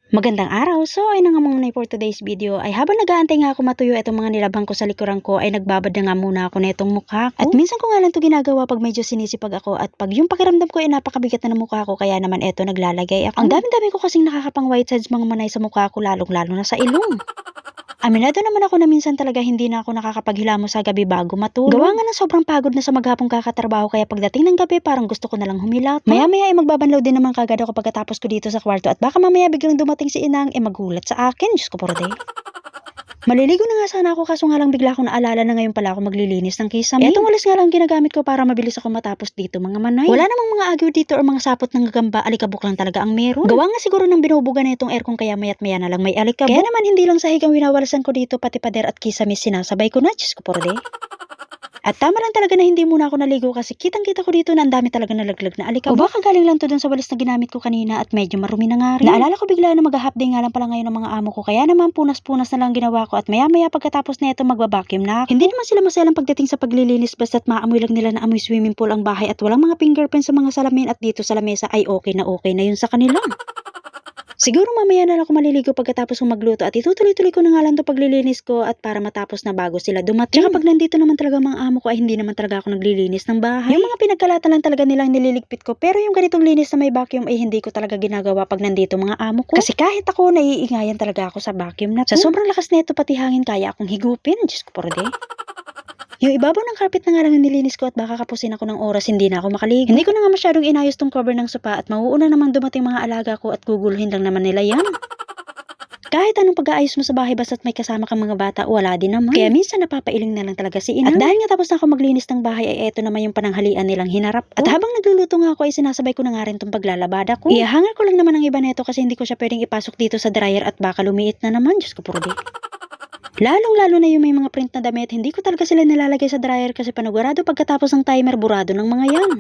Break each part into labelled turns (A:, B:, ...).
A: Magandang araw. So, ay na nga muna for today's video ay habang nag-aantay nga ako matuyo itong mga nilabang ko sa likuran ko ay nagbabad na nga muna ako na itong mukha ko. At minsan ko nga lang ito ginagawa pag medyo sinisipag ako at pag yung pakiramdam ko ay napakabigat na ng mukha ko kaya naman eto naglalagay ako. Ang dami-dami ko kasing nakakapang white heads mga manay sa mukha ko lalong-lalo na sa ilong. Aminado naman ako na minsan talaga hindi na ako nakakapaghilamos sa gabi bago matulog. Gawa nga na sobrang pagod na sa maghapong kakatrabaho kaya pagdating ng gabi parang gusto ko na lang humilat. Maya-maya ay magbabanlaw din naman kagad ako pagkatapos ko dito sa kwarto at baka mamaya biglang dumating si inang magulat sa akin. Diyos ko po day. Maliligo na nga sana ako kaso nga lang bigla akong naalala na ngayon pala ako maglilinis ng kisame. Etong walis nga lang ginagamit ko para mabilis ako matapos dito mga manay. Wala namang mga agyo dito or mga sapot ng gagamba, alikabok lang talaga ang meron. Gawa nga siguro ng binubuga na itong aircon kaya mayat maya na lang may alikabok. Kaya naman hindi lang sahig ang winawalasan ko dito pati pader at kisame sinasabay ko na. Diyos ko po day. At tama lang talaga na hindi muna ako naligo kasi kitang-kita ko dito na ang dami talaga nalaglag na alikabok. O baka galing lang to dun sa walis na ginamit ko kanina at medyo marumi na nga rin. Naalala ko bigla na mag-half day nga lang pala ngayon ng mga amo ko kaya naman punas-punas na lang ginawa ko at maya-maya pagkatapos na ito magbabacuum na ako. Hindi naman sila maselang pagdating sa paglilinis basta't maamoy lang nila na amoy swimming pool ang bahay at walang mga fingerprints sa mga salamin at dito sa lamesa ay okay na yun sa kanila. Siguro mamaya na lang ako maliligo pagkatapos kong magluto at itutuloy-tuloy ko na nga lang to paglilinis ko at para matapos na bago sila dumating. Tsaka pag nandito naman talaga mga amo ko ay hindi naman talaga ako naglilinis ng bahay. Yung mga pinagkalatan lang talaga nilang nililigpit ko pero yung ganitong linis na may vacuum ay hindi ko talaga ginagawa pag nandito mga amo ko. Kasi kahit ako naiingayan talaga ako sa vacuum na to. Sa sobrang lakas nito pati hangin kaya akong higupin. Diyos ko po day. Yung ibabaw ng carpet na nga lang nilinis ko at baka kapusin ako ng oras hindi na ako makaligo. Hindi ko na nga masyadong inayos tong cover ng sopa at mauuna naman dumating mga alaga ko at guguluhin lang naman nila yan. Kahit anong pag-aayos mo sa bahay basta't may kasama kang mga bata, wala din naman. Kaya minsan napapailing na lang talaga si ina. At dahil nga tapos na ako maglinis ng bahay ay eto naman yung pananghalian nilang hinarap ko. At habang nagluluto nga ako ay sinasabay ko na nga rin tong paglalabada ko. Ihahangal ko lang naman ang iba neto kasi hindi ko siya pwedeng ipasok dito sa dryer at baka lumiit na naman. Diyos ko po day. Lalong-lalo na yung may mga print na damit, hindi ko talaga sila nilalagay sa dryer kasi panugurado pagkatapos ng timer, burado ng mga yan.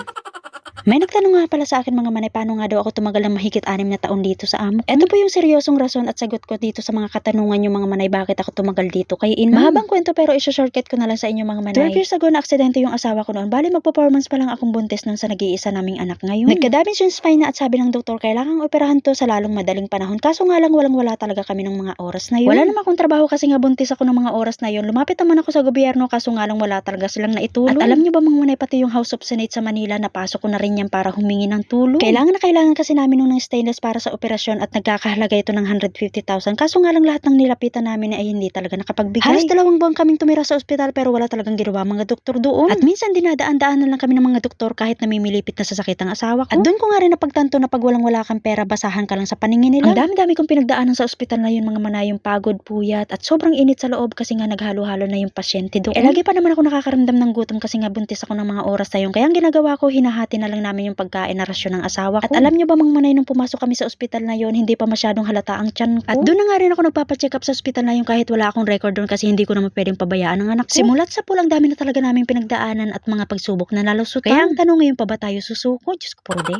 A: May nagtanong nga pala sa akin mga manay, paano nga daw ako tumagal ng mahigit 6 na taon dito sa amo. Ito po yung seryosong rason at sagot ko dito sa mga katanungan yung mga manay bakit ako tumagal dito kay ina. Mahabang kwento pero isa-shortcut ko na lang sa inyo mga manay. 12 years ago na aksidente yung asawa ko noon. Bali magpo-4 months pa lang akong buntis noon sa nag-iisa naming anak ngayon. Nagka-damage yung spine na at sabi ng doktor kailangang operahan to sa lalong madaling panahon. Kaso nga lang walang-wala talaga kami ng mga oras na yun. Wala naman akong trabaho kasi nga buntis ako ng mga oras na yun. Lumapit naman ako sa gobyerno kaso nga lang wala talaga silang naitulong. At alam niyo ba mga manay pati yung House of Senate sa Manila napasok ko na rin yan para humingi ng tulong. Kailangan kasi namin nung ng stainless para sa operasyon at nagkakahalaga ito ng 150,000. Kaso nga lang lahat ng nilapitan namin ay hindi talaga nakapagbigay. Halos 2 buwan kaming tumira sa ospital pero wala talagang ginawa mga doktor doon. At minsan dinadaan-daanan lang kami ng mga doktor kahit namimilipit na sa sakit ang asawa ko. At doon ko nga rin napagtanto na pag walang-wala kang pera basahan ka lang sa paningin nila. Ang dami-dami kong pinagdaanan sa ospital na yun mga manayong pagod, puyat at sobrang init sa loob kasi nga naghalo-halo na yung pasyente doon. Lagi pa naman ako nakakaramdam ng gutom kasi nga buntis ako ng mga oras na yun. Kaya ang ginagawa ko hinahati na lang namin yung pagkain na rasyon ng asawa ko. At alam nyo ba mga manay nung pumasok kami sa ospital na yon hindi pa masyadong halata ang tiyan ko. At doon na nga rin ako nagpapacheck up sa ospital na yon kahit wala akong record doon kasi hindi ko naman pwedeng pabayaan ang anak ko. Simulat sa pulang dami na talaga namin pinagdaanan at mga pagsubok na nalusutan. Kaya ang tanong ngayon pa ba tayo susuko? Diyos ko po day.